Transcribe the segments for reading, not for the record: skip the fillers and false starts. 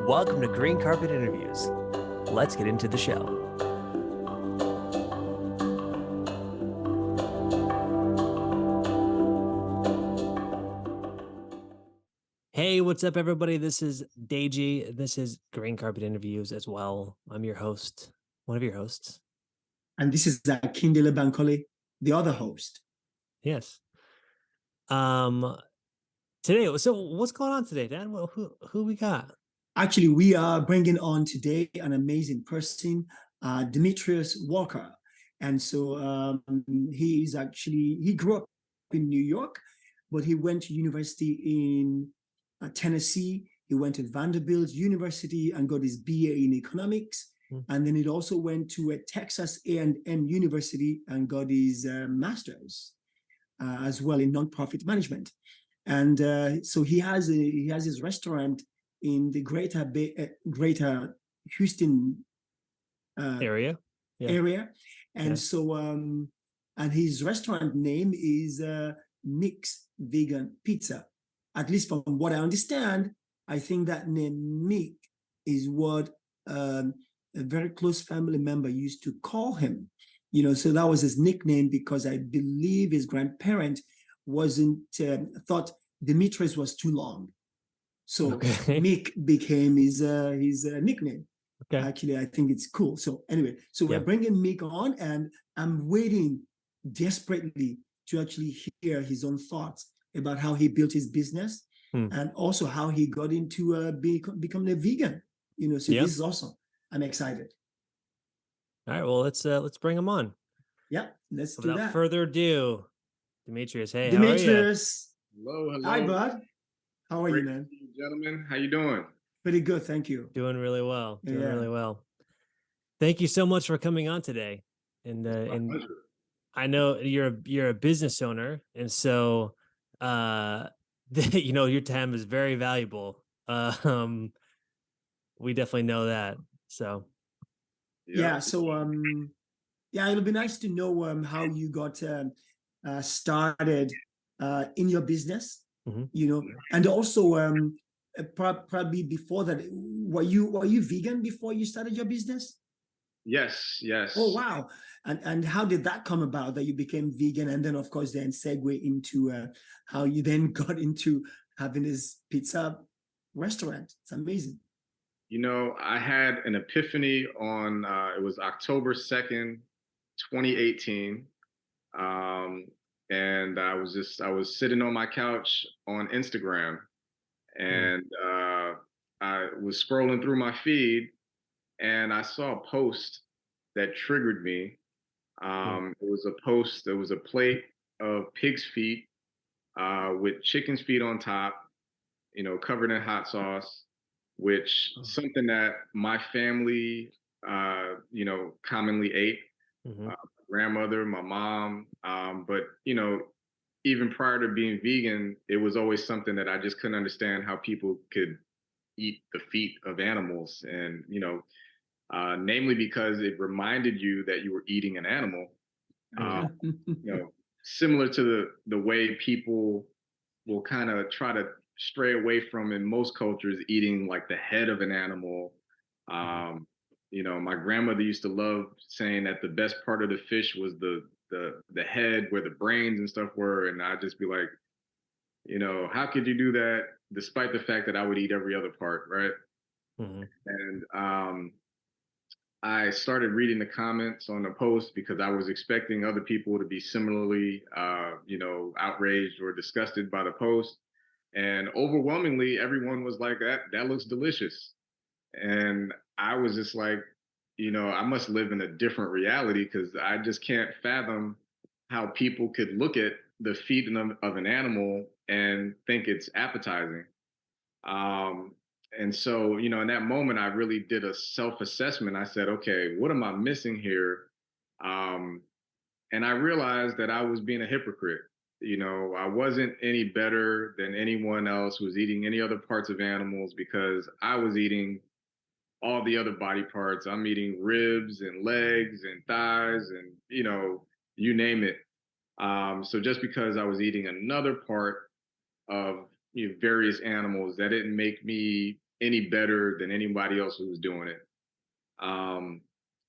Welcome to Green Carpet Interviews. Let's get into the show. Hey, what's up, everybody? This is Deji. This is Green Carpet Interviews as well. I'm your host, one of your hosts. And this is Akindele Bankole, the other host. Yes. Today, so what's going on today, Dan? Well, who we got? Actually, we are bringing on today an amazing person, Demetrius Walker. And so he grew up in New York, but he went to university in Tennessee. He went to Vanderbilt University and got his BA in economics. And then he also went to Texas A&M University and got his master's as well in nonprofit management. And so he has his restaurant in the greater Houston area. area. And so and his restaurant name is Mick's Vegan Pizza. At least from what I understand, I think that name Mick is what a very close family member used to call him. You know, so that was his nickname because I believe his grandparent thought Demetrius was too long. So Mick became his nickname. Okay. Actually, I think it's cool. So anyway, so we're bringing Mick on, and I'm waiting desperately to actually hear his own thoughts about how he built his business and also how he got into becoming a vegan. You know, so this is awesome. I'm excited. All right, well, let's bring him on. Yeah, let's do that. Without further ado, Demetrius, hey, Demetrius. How are you? Hello. Hi, bud. How are you, man? Gentlemen, how you doing? Pretty good, thank you. Doing really well. Really well. Thank you so much for coming on today. And I know you're a business owner, and so you know, your time is very valuable. We definitely know that. So it'll be nice to know how you got started in your business. You know, and also probably before that, were you vegan before you started your business? Yes. Oh, wow. And how did that come about that you became vegan? And then, of course, then segue into how you then got into having this pizza restaurant. It's amazing. You know, I had an epiphany on, it was October 2nd, 2018. And I was sitting on my couch on Instagram, and I was scrolling through my feed, and I saw a post that triggered me. It was a post, there was a plate of pig's feet with chicken's feet on top, you know, covered in hot sauce, which something that my family, you know, commonly ate. My grandmother, my mom, but, you know, even prior to being vegan, it was always something that I just couldn't understand how people could eat the feet of animals. And, you know, namely because it reminded you that you were eating an animal. You know, similar to the way people will kind of try to stray away from, in most cultures, eating like the head of an animal. You know, my grandmother used to love saying that the best part of the fish was the head, where the brains and stuff were, and I'd just be like, you know, how could you do that despite the fact that I would eat every other part, right? And I started reading the comments on the post because I was expecting other people to be similarly, you know, outraged or disgusted by the post. And overwhelmingly, everyone was like, that looks delicious. And I was just like, you know, I must live in a different reality, because I just can't fathom how people could look at the feet of an animal and think it's appetizing. And so, you know, in that moment, I really did a self-assessment. I said, okay, what am I missing here? And I realized that I was being a hypocrite. You know, I wasn't any better than anyone else who was eating any other parts of animals, because I was eating all the other body parts. I'm eating ribs and legs and thighs and, you know, you name it. So just because I was eating another part of various animals. That didn't make me any better than anybody else who was doing it. Um,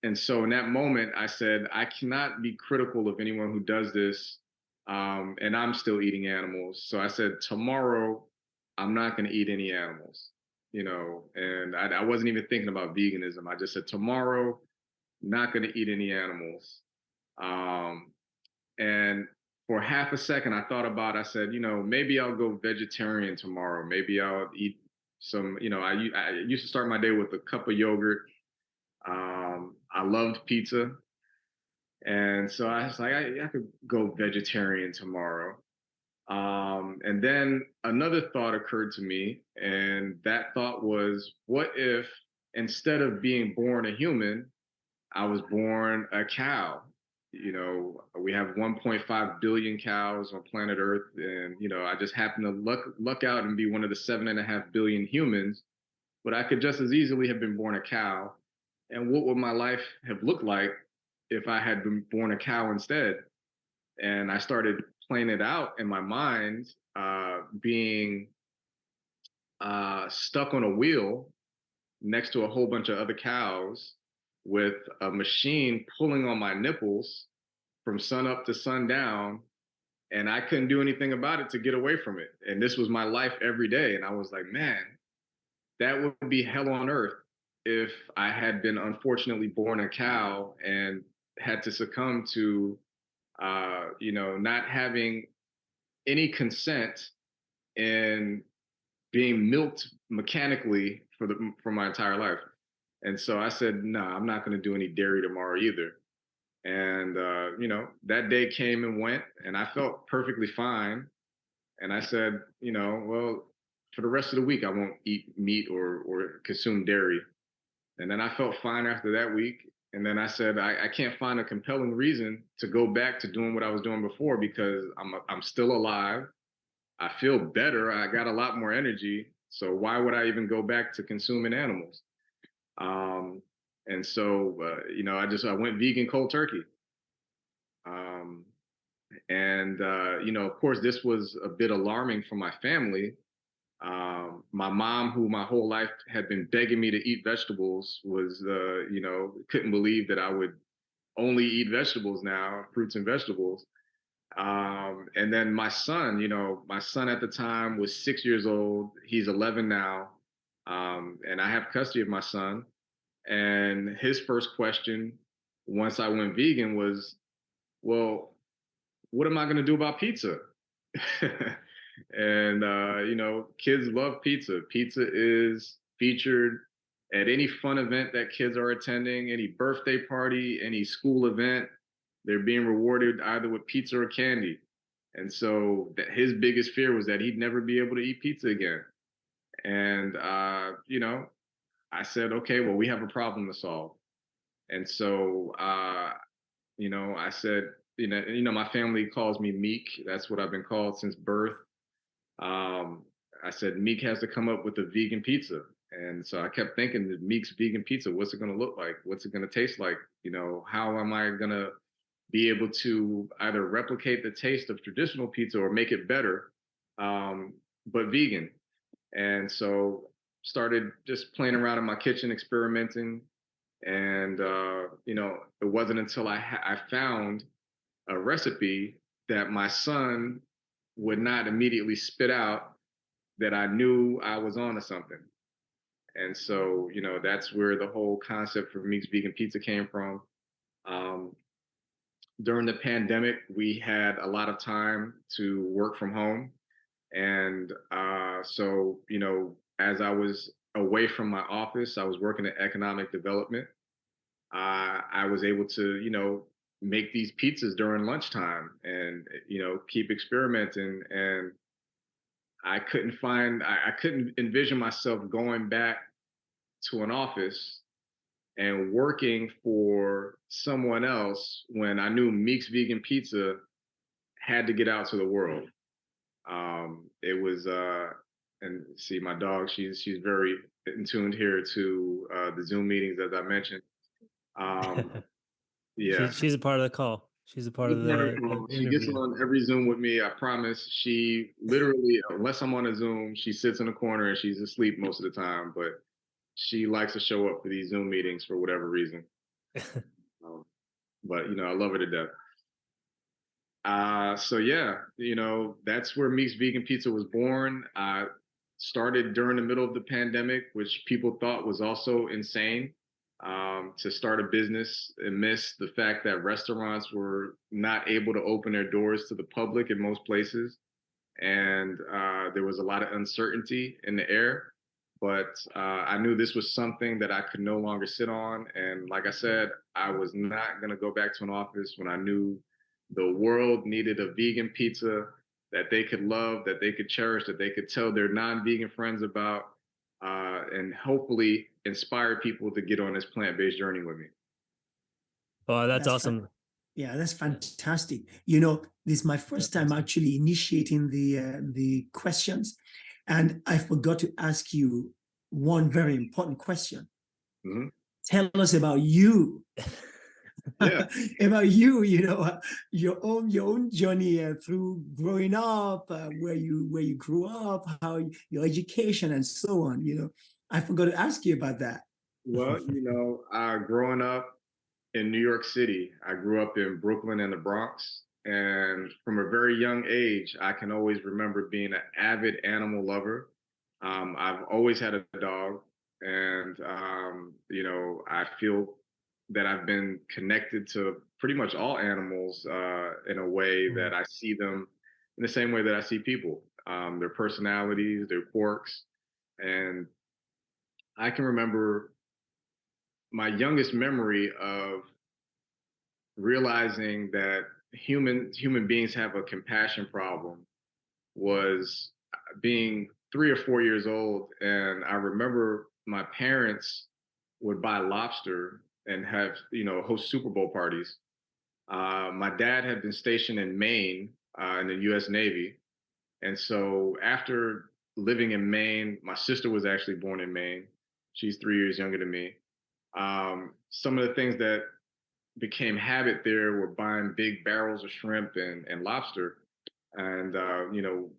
and so in that moment, I said, I cannot be critical of anyone who does this. And I'm still eating animals. So I said, tomorrow, I'm not going to eat any animals, and I wasn't even thinking about veganism. I just said, tomorrow, not going to eat any animals. Um, and for half a second, I thought about, I said, maybe I'll go vegetarian tomorrow. Maybe I'll eat some, I used to start my day with a cup of yogurt. I loved pizza. And so I was like, I could go vegetarian tomorrow. And then another thought occurred to me. And that thought was, what if instead of being born a human, I was born a cow? We have 1.5 billion cows on planet Earth. And, I just happen to luck out and be one of the 7.5 billion humans. But I could just as easily have been born a cow. And what would my life have looked like if I had been born a cow instead? And I started playing it out in my mind, being stuck on a wheel next to a whole bunch of other cows with a machine pulling on my nipples from sun up to sundown. And I couldn't do anything about it to get away from it. And this was my life every day. And I was like, man, that would be hell on earth if I had been unfortunately born a cow and had to succumb to, not having any consent and being milked mechanically for my entire life. And so I said, no, I'm not going to do any dairy tomorrow either. And that day came and went, and I felt perfectly fine. And I said, well, for the rest of the week, I won't eat meat or consume dairy. And then I felt fine after that week. And then I said, I can't find a compelling reason to go back to doing what I was doing before because I'm still alive. I feel better. I got a lot more energy. So why would I even go back to consuming animals? And so, I went vegan cold turkey. Um, and, of course, this was a bit alarming for my family. My mom, who my whole life had been begging me to eat vegetables, was, couldn't believe that I would only eat vegetables now, fruits and vegetables. And then my son at the time was 6 years old. He's 11 now. And I have custody of my son. And his first question once I went vegan was, well, what am I going to do about pizza? And, kids love pizza. Pizza is featured at any fun event that kids are attending, any birthday party, any school event. They're being rewarded either with pizza or candy. And so his biggest fear was that he'd never be able to eat pizza again. And, I said, okay, well, we have a problem to solve. And so, I said, my family calls me Meek. That's what I've been called since birth. I said, Meek has to come up with a vegan pizza. And so I kept thinking that Meek's vegan pizza, what's it going to look like? What's it going to taste like? How am I going to be able to either replicate the taste of traditional pizza or make it better, but vegan? And so started just playing around in my kitchen, experimenting. And, it wasn't until I found a recipe that my son would not immediately spit out that I knew I was onto something. And so, that's where the whole concept for Meek's Vegan Pizza came from. During the pandemic, we had a lot of time to work from home. And so, as I was away from my office, I was working at economic development. I was able to, make these pizzas during lunchtime and, keep experimenting. And I couldn't envision myself going back to an office and working for someone else when I knew Meek's Vegan Pizza had to get out to the world. It was, and see my dog, she's very in tuned here to the Zoom meetings, as I mentioned. Yeah. She's a part of the call. She's a part of the She gets interview. on every Zoom with me. I promise. She literally, unless I'm on a Zoom, she sits in a corner and she's asleep most of the time. But she likes to show up for these Zoom meetings for whatever reason. Um, but I love her to death. So yeah, that's where Meek's Vegan Pizza was born. I started during the middle of the pandemic, which people thought was also insane, to start a business and miss the fact that restaurants were not able to open their doors to the public in most places. And there was a lot of uncertainty in the air. But I knew this was something that I could no longer sit on. And like I said, I was not going to go back to an office when I knew the world needed a vegan pizza that they could love, that they could cherish, that they could tell their non-vegan friends about, and hopefully inspire people to get on this plant-based journey with me. Oh, that's That's awesome. Yeah, that's fantastic. This is my first time actually initiating the questions, and I forgot to ask you one very important question. Mm-hmm. Tell us about you. Yeah. About you, your own journey through growing up, where you grew up, how your education and so on. I forgot to ask you about that. Well, growing up in New York City, I grew up in Brooklyn and the Bronx. And from a very young age, I can always remember being an avid animal lover. I've always had a dog. And, I feel that I've been connected to pretty much all animals in a way that I see them in the same way that I see people, their personalities, their quirks. And I can remember my youngest memory of realizing that human beings have a compassion problem was being 3 or 4 years old, and I remember my parents would buy lobster and have host Super Bowl parties. My dad had been stationed in Maine in the U.S. Navy, and so after living in Maine, my sister was actually born in Maine. She's 3 years younger than me. Some of the things that became habit there were buying big barrels of shrimp and lobster. And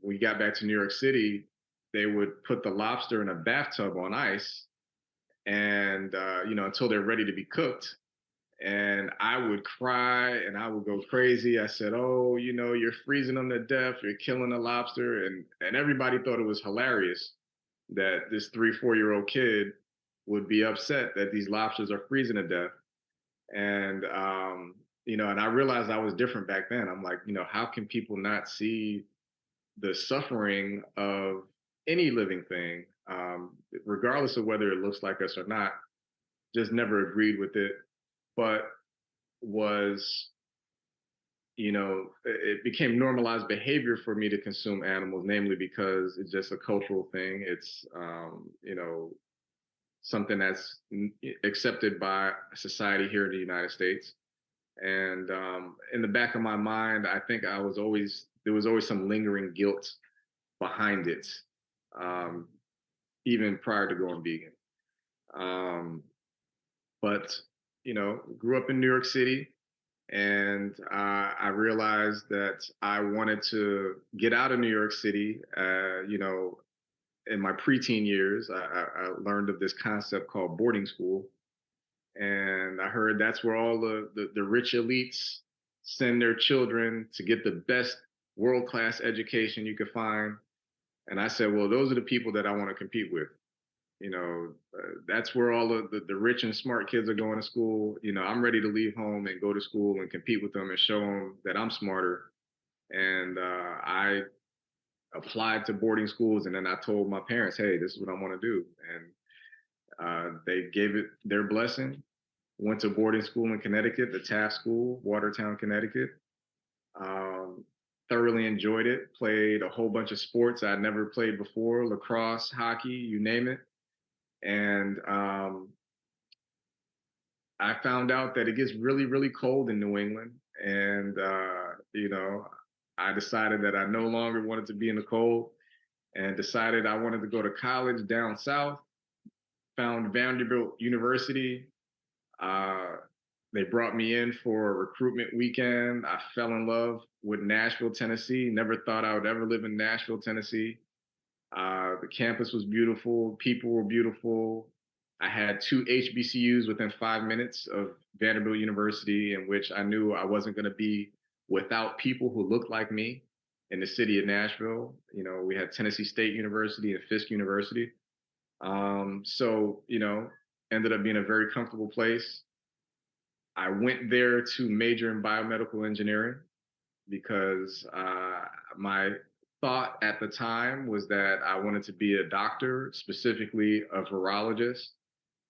we got back to New York City, they would put the lobster in a bathtub on ice, and until they're ready to be cooked. And I would cry and I would go crazy. I said, "Oh, you're freezing them to death. You're killing the lobster," and everybody thought it was hilarious that this 3, 4 year old kid would be upset that these lobsters are freezing to death. And and I realized I was different back then. I'm like, how can people not see the suffering of any living thing, regardless of whether it looks like us or not? Just never agreed with it, but was it became normalized behavior for me to consume animals, namely because it's just a cultural thing. It's something that's accepted by society here in the United States. And in the back of my mind, I think there was always some lingering guilt behind it, um, even prior to going vegan. But grew up in New York City, and I realized that I wanted to get out of New York City. In my preteen years, I learned of this concept called boarding school. And I heard that's where all the rich elites send their children to get the best world-class education you could find. And I said, well, those are the people that I want to compete with. That's where all of the rich and smart kids are going to school. I'm ready to leave home and go to school and compete with them and show them that I'm smarter. And I applied to boarding schools, and then I told my parents, hey, this is what I want to do. And they gave it their blessing. Went to boarding school in Connecticut, the Taft School, Watertown, Connecticut. Um, Thoroughly enjoyed it. Played a whole bunch of sports I'd never played before: lacrosse, hockey, you name it. And I found out that it gets really, really cold in New England. And, I decided that I no longer wanted to be in the cold, and decided I wanted to go to college down south. Found Vanderbilt University. Uh, They brought me in for a recruitment weekend. I fell in love with Nashville, Tennessee. Never thought I would ever live in Nashville, Tennessee. The campus was beautiful. People were beautiful. I had 2 HBCUs within 5 minutes of Vanderbilt University, in which I knew I wasn't going to be without people who looked like me in the city of Nashville. We had Tennessee State University and Fisk University. So, ended up being a very comfortable place. I went there to major in biomedical engineering because my thought at the time was that I wanted to be a doctor, specifically a virologist,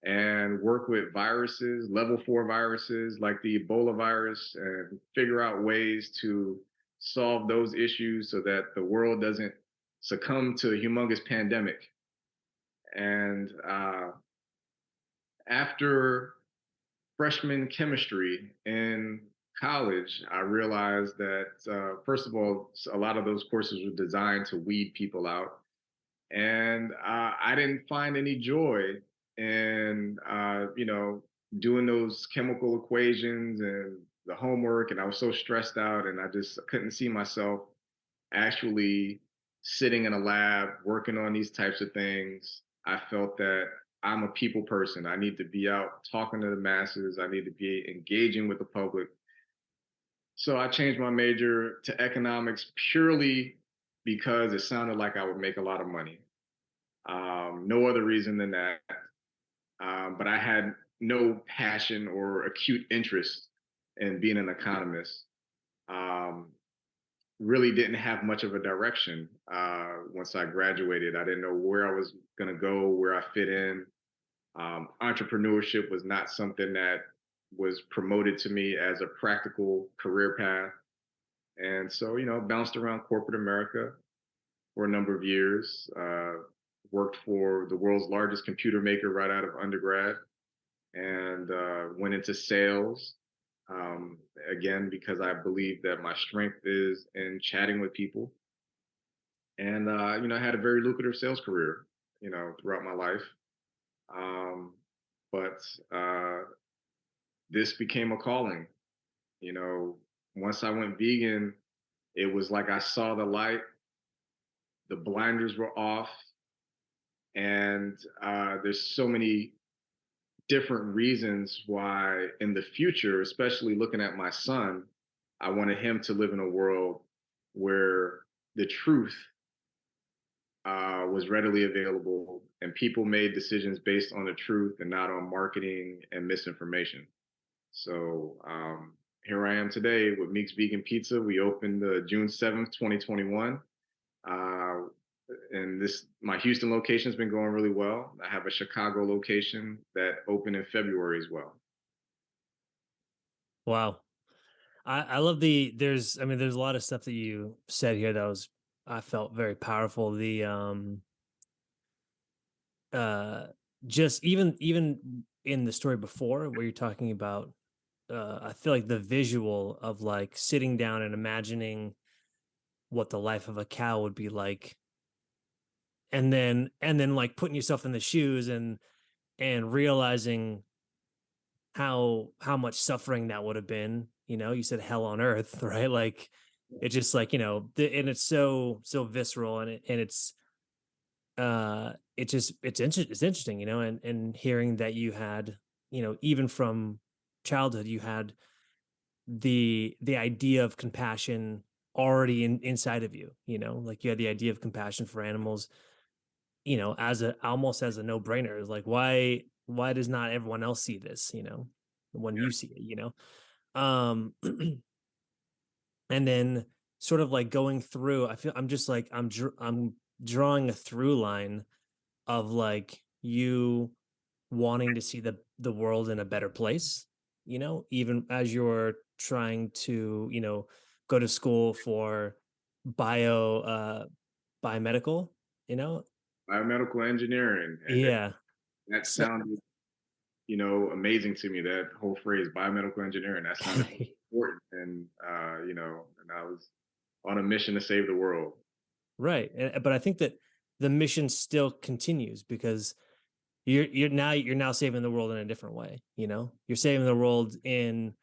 and work with viruses, level 4 viruses like the Ebola virus, and figure out ways to solve those issues so that the world doesn't succumb to a humongous pandemic. And after freshman chemistry in college, I realized that, first of all, a lot of those courses were designed to weed people out. And I didn't find any joy in, doing those chemical equations and the homework. And I was so stressed out, and I just couldn't see myself actually sitting in a lab working on these types of things. I felt that I'm a people person. I need to be out talking to the masses. I need to be engaging with the public. So I changed my major to economics purely because it sounded like I would make a lot of money. No other reason than that. But I had no passion or acute interest in being an economist. Um, really didn't have much of a direction once I graduated. I didn't know where I was going to go, where I fit in. Entrepreneurship was not something that was promoted to me as a practical career path. And so, bounced around corporate America for a number of years, worked for the world's largest computer maker right out of undergrad, and went into sales. Again, because I believe that my strength is in chatting with people. And, I had a very lucrative sales career, throughout my life. But this became a calling. You know, Once I went vegan, it was like I saw the light, the blinders were off, and there's so many different reasons why in the future, especially looking at my son, I wanted him to live in a world where the truth was readily available and people made decisions based on the truth and not on marketing and misinformation. So here I am today with Meek's Vegan Pizza. We opened June 7th, 2021. Uh, and my Houston location has been going really well. I have a Chicago location that opened in February as well. Wow. I love there's a lot of stuff that you said here that I felt very powerful. Uh just even in the story before where you're talking about, I feel like the visual of like sitting down and imagining what the life of a cow would be like, and then like putting yourself in the shoes and realizing how much suffering that would have been. You said hell on earth, right? Like it's just like, and it's so visceral, and it's interesting, and hearing that you had, even from childhood, you had the idea of compassion already inside of you, like you had the idea of compassion for animals, as a almost as a no-brainer. It's like, why does not everyone else see this, when you see it, um and then sort of like going through, I feel I'm just like I'm drawing a through line of like you wanting to see the world in a better place, even as you're trying to, go to school for biomedical, you know Biomedical engineering, and yeah. that So sounded, amazing to me. That whole phrase, biomedical engineering, that sounded important, and and I was on a mission to save the world. right, but I think that the mission still continues because you're now saving the world in a different way. You know, you're saving the world in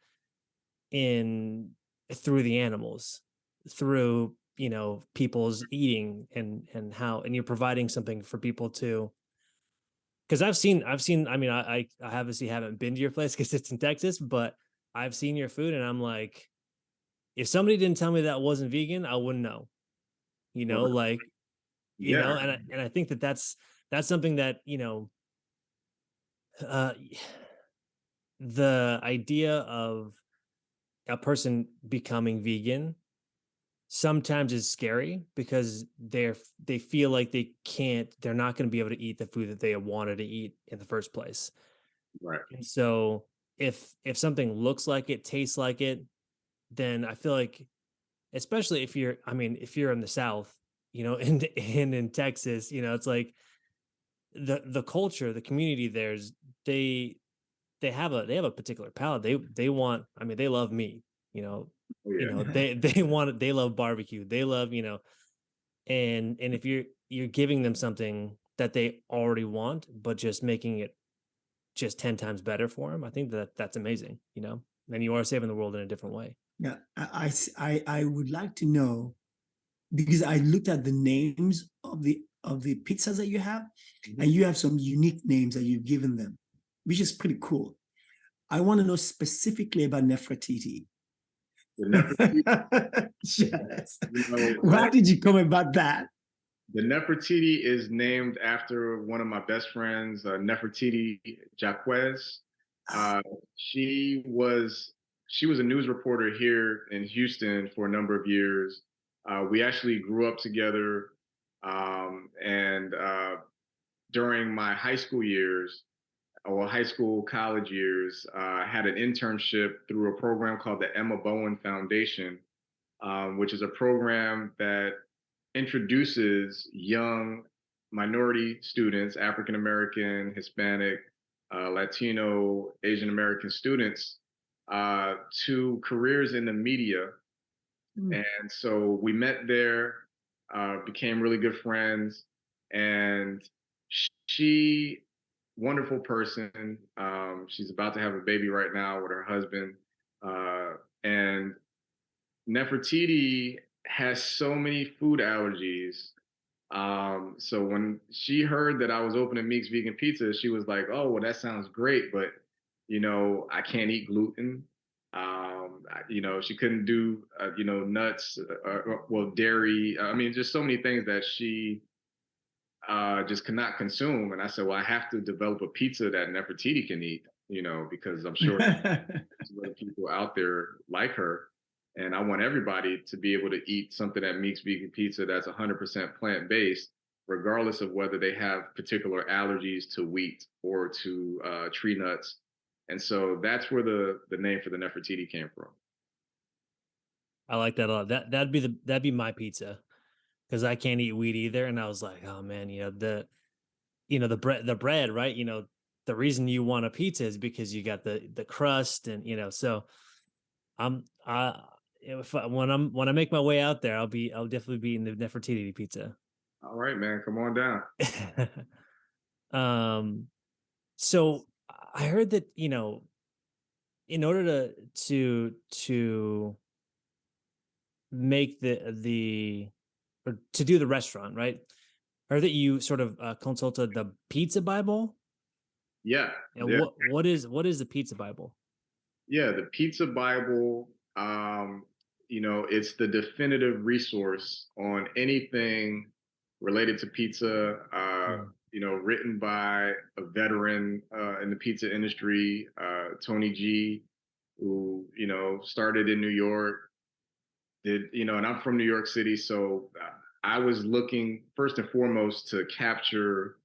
through the animals, through, you know, people's eating, and how, and you're providing something for people to, because I've seen, I mean, I obviously haven't been to your place because it's in Texas, but I've seen your food and I'm like, if somebody didn't tell me that wasn't vegan, I wouldn't know, you know, Well, like, you yeah, know, and I think that that's something that, you know, uh the idea of a person becoming vegan sometimes is scary because they feel like they're not going to be able to eat the food that they wanted to eat in the first place. right. And so if something looks like it, tastes like it, then I feel like, especially if you're, I mean, if you're in the South, you know, in Texas, you know, it's like the culture, the community there's, they they have a particular palate. They want, I mean, they love meat, Oh you yeah, know, they want it, they love barbecue. They love, you know, and if you're giving them something that they already want, but just making it just 10 times better for them, I think that that's amazing, you know. And you are saving the world in a different way. Yeah, I would like to know, because I looked at the names of the pizzas that you have, Mhm. and you have some unique names that you've given them, which is pretty cool. I want to know specifically about Nefertiti. The Nefertiti, Yes. you know, How did you come about that? the Nefertiti is named after one of my best friends, Nefertiti Jaquez. Uh, she was she was a news reporter here in Houston for a number of years. We actually grew up together, and during my high school years, or high school college years, I had an internship through a program called the Emma Bowen Foundation, which is a program that introduces young minority students, African American, Hispanic, Latino, Asian American students, to careers in the media. Mm. And so we met there, became really good friends, and she, wonderful person. She's about to have a baby right now with her husband, and Nefertiti has so many food allergies. So when she heard that I was opening Meek's Vegan Pizza, she was like, "Oh, well, that sounds great, but I can't eat gluten." She couldn't do, nuts, well, dairy. I mean, just so many things that she just cannot consume. And I said, "Well, I have to develop a pizza that Nefertiti can eat, because I'm sure there's other people out there like her. And I want everybody to be able to eat something that Meek's Vegan Pizza that's 100% plant based, regardless of whether they have particular allergies to wheat or to tree nuts." And so that's where the name for the Nefertiti came from. I like that a lot. That'd be my pizza because I can't eat wheat either. And I was like, oh man, the bread, right? You know, the reason you want a pizza is because you got the crust, and so I'm if when I make my way out there, I'll definitely be in the Nefertiti pizza. All right, man, come on down. um, so I heard that, in order to make the or to do the restaurant, right? I heard that you sort of consulted the Pizza Bible. Yeah, And yeah. what is the Pizza Bible? Yeah, the Pizza Bible, it's the definitive resource on anything related to pizza, Mm, written by a veteran in the pizza industry, Tony G, who, started in New York, and I'm from New York City. So I was looking first and foremost to capture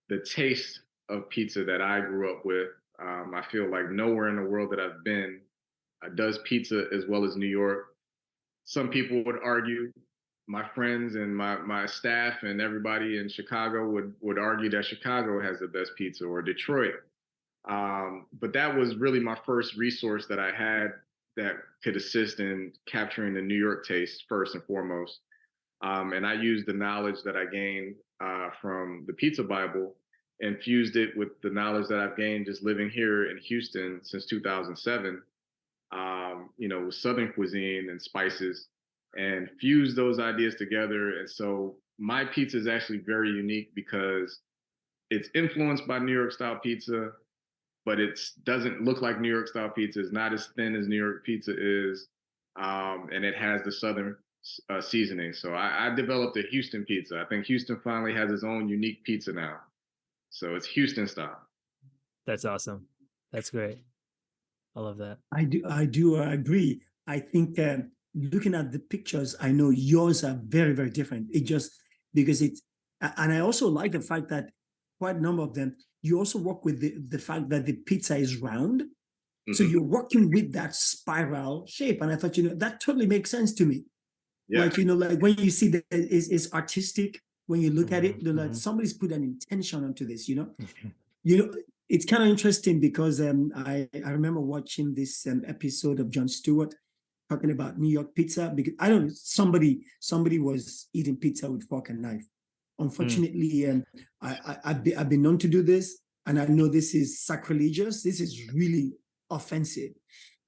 the taste of pizza that I grew up with. I feel like nowhere in the world that I've been does pizza as well as New York. Some people would argue, my friends and my staff and everybody in Chicago would argue that Chicago has the best pizza, or Detroit. But that was really my first resource that I had that could assist in capturing the New York taste first and foremost. And I used the knowledge that I gained from the Pizza Bible. And then I also used the knowledge that I gained from the New York taste first and foremost. And I used the knowledge that I gained from the Pizza Bible. And then I used the knowledge that I gained from the New York taste first and foremost. And I used the knowledge that I gained from the Pizza Bible and fused it with the knowledge that I've gained just living here in Houston since 2007, with Southern cuisine and spices, and fuse those ideas together. And so my pizza is actually very unique because it's influenced by New York style pizza, but it doesn't look like New York style pizza. It's not as thin as New York pizza is, and it has the Southern seasoning. So I developed a Houston pizza. I think Houston finally has its own unique pizza now. So it's Houston style. That's awesome. That's great. I love that. I do agree. I think looking at the pictures, I know yours are very, very different. It just because and I also like the fact that quite a number of them, you also work with the fact that the pizza is round. Mm-hmm. So you're working with that spiral shape. And I thought, that totally makes sense to me. Yeah. Like, like when you see that it's artistic, when you look at it, like somebody's put an intention onto this, It's kind of interesting because I remember watching this episode of Jon Stewart talking about New York pizza, because I don't know, somebody was eating pizza with fork and knife. Unfortunately, I've been known to do this, and I know this is sacrilegious. This is really offensive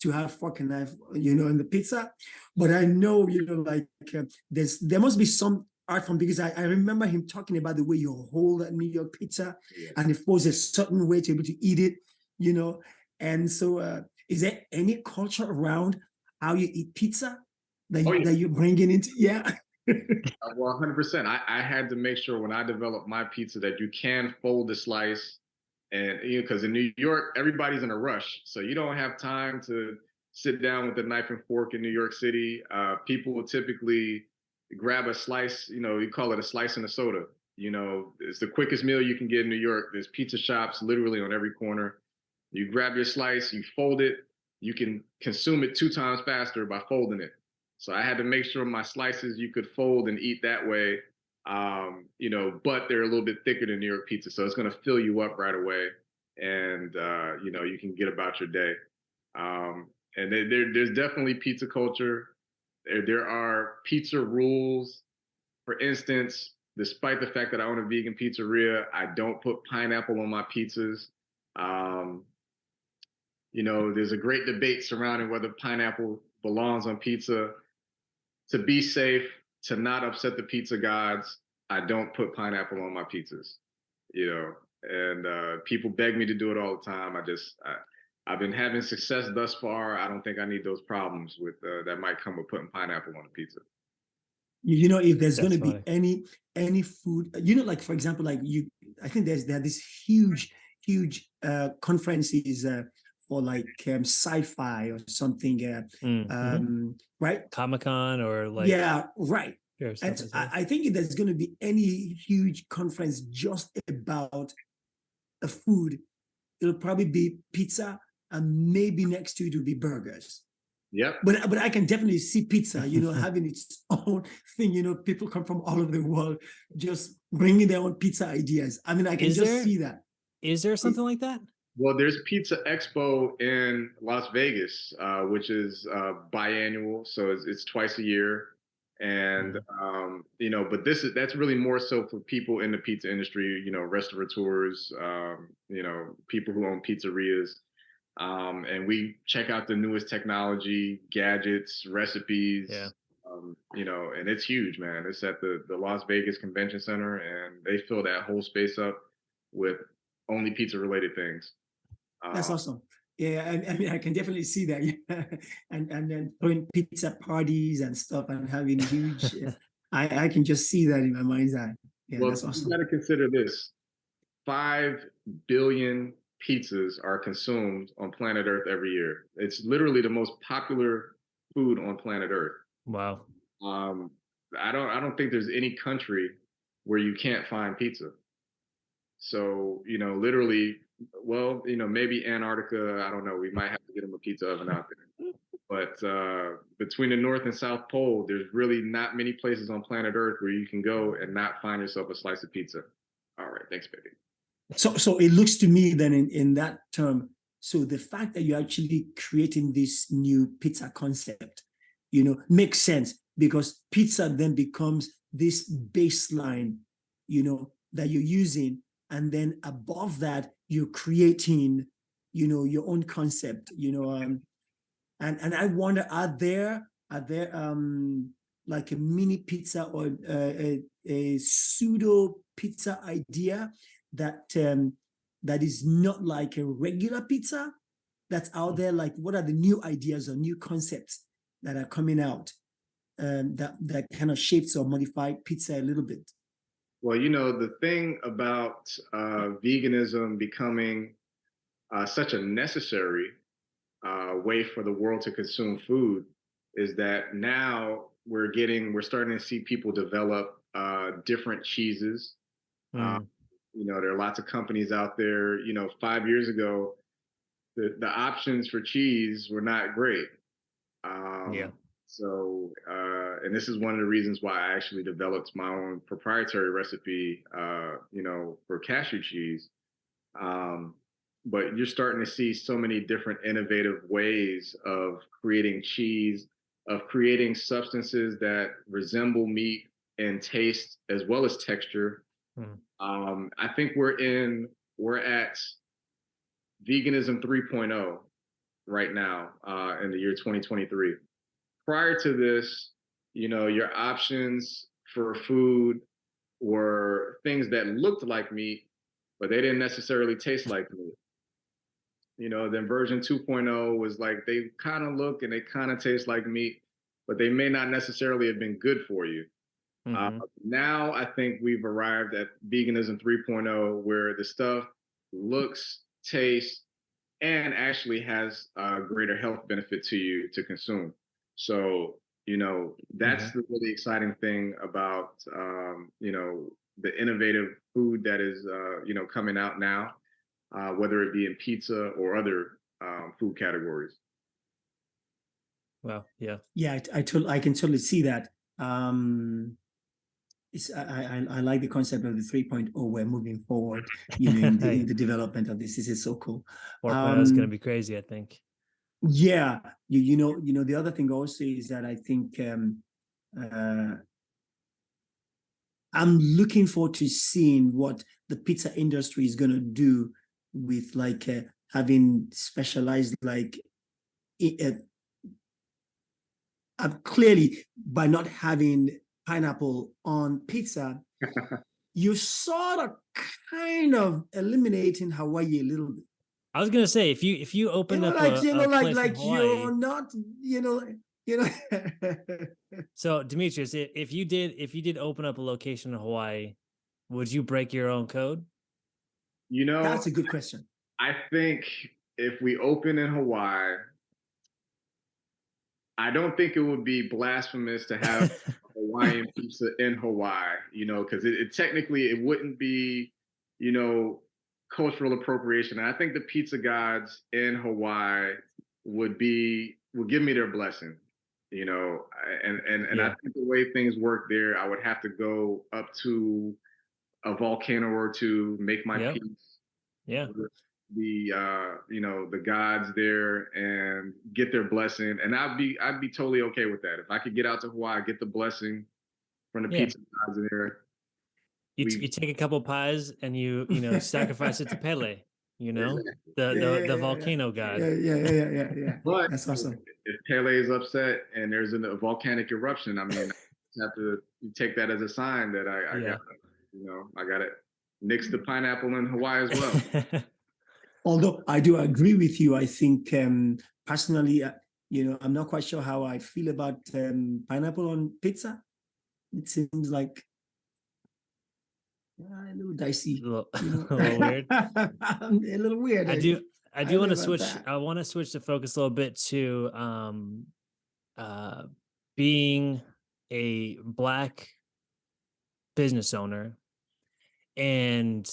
to have fork and knife, in the pizza. But I know, there must be some art form, because I remember him talking about the way you hold a New York pizza, and it forces a certain way to be able to eat it, And so, is there any culture around how you eat pizza that you're bringing into? Yeah. Well, 100%. I had to make sure when I developed my pizza that you can fold the slice, and because in New York everybody's in a rush, so you don't have time to sit down with a knife and fork in New York City. People will typically grab a slice, you call it a slice and a soda. It's the quickest meal you can get in New York. There's pizza shops literally on every corner. You grab your slice, you fold it, you can consume it 2 times faster by folding it. So I had to make sure my slices you could fold and eat that way, but they're a little bit thicker than New York pizza. So it's going to fill you up right away, and, you can get about your day. And there's definitely pizza culture. There are pizza rules. For instance, despite the fact that I own a vegan pizzeria, I don't put pineapple on my pizzas. There's a great debate surrounding whether pineapple belongs on pizza. To be safe, to not upset the pizza gods, I don't put pineapple on my pizzas. And people beg me to do it all the time. I've been having success thus far. I don't think I need those problems with that might come with putting pineapple on a pizza. If there's going to be any food, like for example, like I think there are these huge conferences for like sci-fi or something, right? Comic-Con or like right. And I think if there's going to be any huge conference just about a food, it'll probably be pizza, and maybe next to it will be burgers. Yeah. But I can definitely see pizza, having its own thing. People come from all over the world, just bringing their own pizza ideas. I mean, I can see that. Is there something like that? Well, there's Pizza Expo in Las Vegas, which is biannual, so it's twice a year. And but that's really more so for people in the pizza industry, restaurateurs, people who own pizzerias. And we check out the newest technology, gadgets, recipes. Yeah. And it's huge, man. It's at the Las Vegas Convention Center, and they fill that whole space up with only pizza related things. That's awesome. Yeah, I mean, I can definitely see that. Yeah. And then throwing pizza parties and stuff and having huge. I can just see that in my mind's eye. Yeah, that's awesome. You got to consider this: 5 billion pizzas are consumed on planet Earth every year. It's literally the most popular food on planet Earth. Wow. I don't think there's any country where you can't find pizza. So, literally, well, maybe Antarctica, I don't know, we might have to get them a pizza oven out there. But between the North and South Pole, there's really not many places on planet Earth where you can go and not find yourself a slice of pizza. All right, thanks, baby. So it looks to me then in that term, so the fact that you're actually creating this new pizza concept, makes sense, because pizza then becomes this baseline, that you're using, and then above that, you're creating, your own concept, and I wonder, are there like a mini pizza or a pseudo pizza idea that that is not like a regular pizza that's out there? Like, what are the new ideas or new concepts that are coming out that kind of shapes or modify pizza a little bit? Well, the thing about veganism becoming such a necessary way for the world to consume food is that now we're starting to see people develop different cheeses. Mm. There are lots of companies out there. 5 years ago, the options for cheese were not great. Yeah. And this is one of the reasons why I actually developed my own proprietary recipe, for cashew cheese. But you're starting to see so many different innovative ways of creating cheese, of creating substances that resemble meat in taste as well as texture. I think we're at veganism 3.0 right now in the year 2023. Prior to this, your options for food were things that looked like meat, but they didn't necessarily taste like meat. Then version 2.0 was like they kind of look and they kind of taste like meat, but they may not necessarily have been good for you. Now I think we've arrived at veganism 3.0, where the stuff looks, tastes, and actually has a greater health benefit to you to consume. So, that's the really exciting thing about, the innovative food that is, coming out now, whether it be in pizza or other food categories. Well, yeah. Yeah, I can totally see that. I like the concept of the 3.0. We're moving forward, in the development of this. This is so cool. 4.0 is going to be crazy, I think. Yeah, the other thing also is that I think I'm looking forward to seeing what the pizza industry is going to do with like having specialized clearly, by not having pineapple on pizza, you're sort of kind of eliminating Hawaii a little bit. I was gonna say, if you open up like a place in like Hawaii, you're not So Demetrius, if you did open up a location in Hawaii, would you break your own code? That's a good question. I think if we open in Hawaii, I don't think it would be blasphemous to have Hawaiian pizza in Hawaii, because it technically it wouldn't be, cultural appropriation. And I think the pizza gods in Hawaii would give me their blessing, and I Yeah. think the way things work there, I would have to go up to a volcano or two, make my Yep. peace Yeah. with the gods there and get their blessing, and I'd be totally okay with that if I could get out to Hawaii, get the blessing from the Yeah. pizza gods in there. You take a couple pies and you sacrifice it to Pele, Exactly. the volcano god. Yeah. But That's awesome. if Pele is upset and there's a volcanic eruption, I mean, I have to take that as a sign that I got to nix the pineapple in Hawaii as well. Although I do agree with you, I think personally, I'm not quite sure how I feel about pineapple on pizza. It seems like a little dicey, a little weird. a little weird. I do want to switch. That. I want to switch the focus a little bit to being a Black business owner, and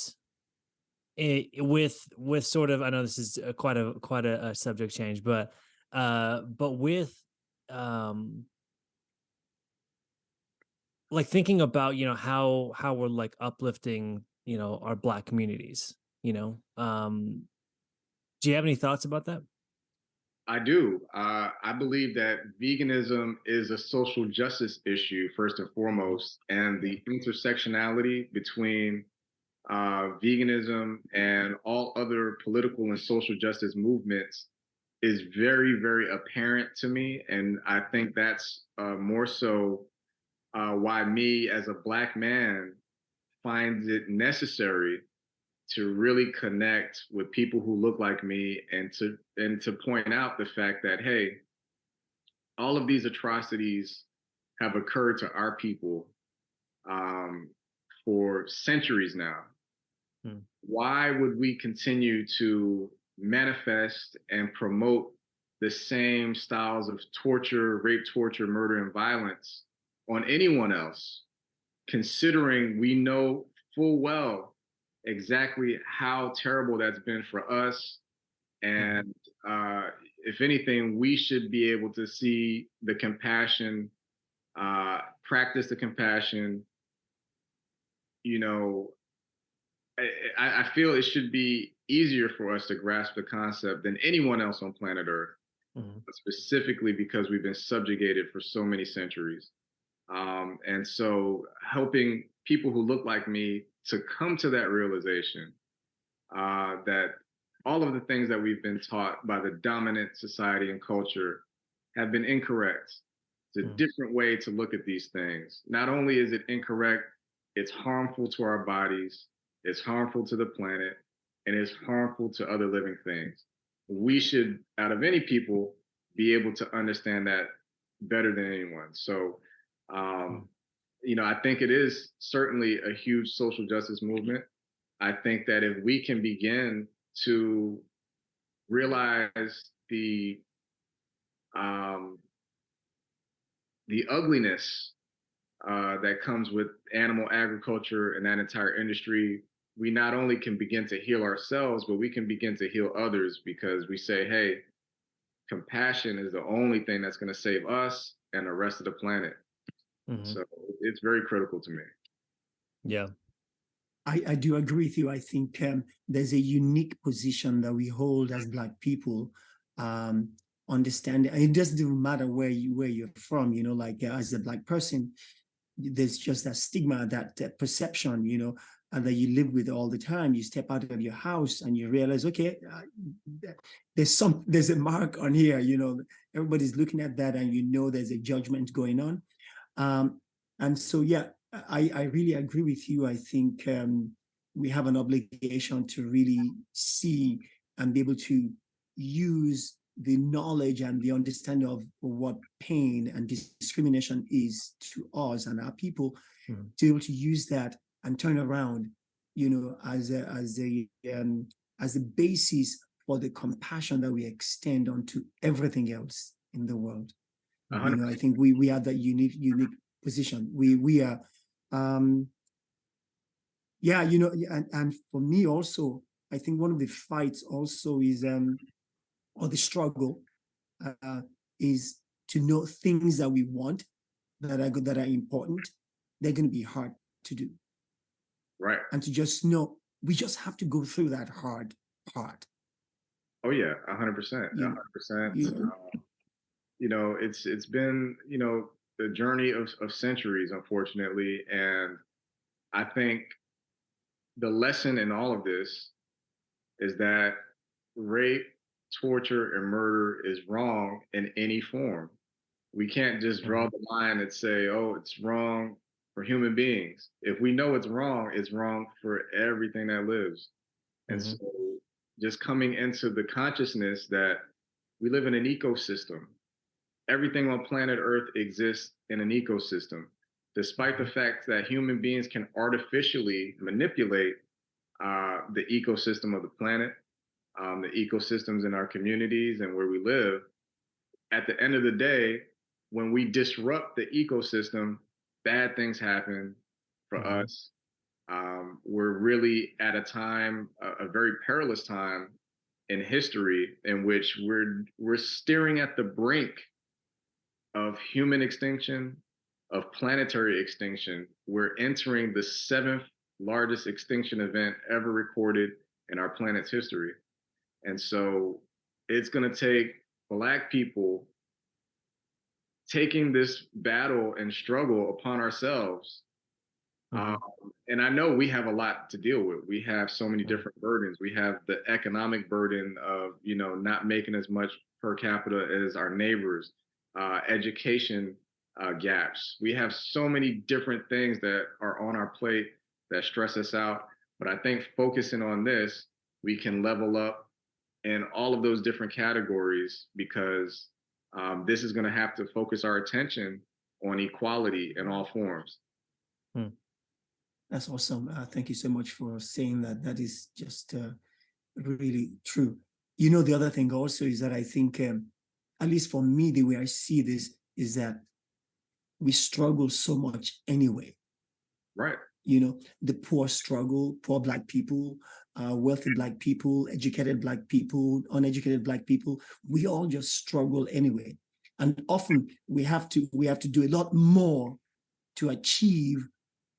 with sort of, I know this is quite a subject change, but with like thinking about how we're like uplifting our Black communities. Do you have any thoughts about that? I do. I believe that veganism is a social justice issue first and foremost, and the intersectionality between veganism and all other political and social justice movements is very, very apparent to me. And I think that's more so why me as a Black man finds it necessary to really connect with people who look like me, and to point out the fact that, hey, all of these atrocities have occurred to our people um, for centuries now. Hmm. Why would we continue to manifest and promote the same styles of torture, rape, torture, murder, and violence on anyone else, considering we know full well exactly how terrible that's been for us? And if anything, we should be able to see the compassion, practice the compassion. You know, I feel it should be easier for us to grasp the concept than anyone else on planet Earth, Hmm. specifically because we've been subjugated for so many centuries. And so helping people who look like me to come to that realization that all of the things that we've been taught by the dominant society and culture have been incorrect. It's a Hmm. different way to look at these things. Not only is it incorrect, it's harmful to our bodies, it's harmful to the planet, and it's harmful to other living things. We should, out of any people, be able to understand that better than anyone. So, Hmm. um, I think it is certainly a huge social justice movement. I think that if we can begin to realize um, the ugliness that comes with animal agriculture and that entire industry, we not only can begin to heal ourselves, but we can begin to heal others, because we say, hey, compassion is the only thing that's going to save us and the rest of the planet. Hmm. So it's very critical to me. Yeah. I do agree with you. I think there's a unique position that we hold as Black people. Understanding, and it doesn't even matter where you're from. Like as a Black person, there's just that stigma, that perception, and that you live with all the time. You step out of your house and you realize, okay, there's a mark on here. Everybody's looking at that, and there's a judgment going on. And so, yeah, I really agree with you. I think we have an obligation to really see and be able to use the knowledge and the understanding of what pain and discrimination is to us and our people, Hmm. to be able to use that and turn around, as a basis for the compassion that we extend onto everything else in the world. I 100%. think we have that unique position. We are, yeah, and for me also, I think one of the fights also is, or the struggle, uh, is to know things that we want, that are good, that are important. They're going to be hard to do, Right. and to just know we just have to go through that hard part. Oh yeah, 100%, You know, 100%. you, It's been, the journey of centuries, unfortunately. And I think the lesson in all of this is that rape, torture, and murder is wrong in any form. We can't just draw Hmm. the line and say, oh, it's wrong for human beings. If we know it's wrong for everything that lives. And Hmm. so just coming into the consciousness that we live in an ecosystem. Everything on planet Earth exists in an ecosystem. Despite the fact that human beings can artificially manipulate the ecosystem of the planet, the ecosystems in our communities and where we live, at the end of the day, when we disrupt the ecosystem, bad things happen for Hmm. us. We're really at a time, a very perilous time in history, in which we're staring at the brink of human extinction, of planetary extinction. We're entering the seventh largest extinction event ever recorded in our planet's history. And so it's going to take Black people taking this battle and struggle upon ourselves Um, Mhm. and I know we have a lot to deal with. We have so many Mhm. different burdens. We have the economic burden of, not making as much per capita as our neighbors, education gaps. We have so many different things that are on our plate that stress us out. But I think focusing on this, we can level up in all of those different categories because this is going to have to focus our attention on equality in all forms. Mm. That's awesome. Thank you so much for saying that. That is just really true. You know, the other thing also is that I think, at least for me, the way I see this is that we struggle so much anyway. Right. You know, the poor struggle, poor Black people, wealthy Black people, educated Black people, uneducated Black people. We all just struggle anyway, and often we have to do a lot more to achieve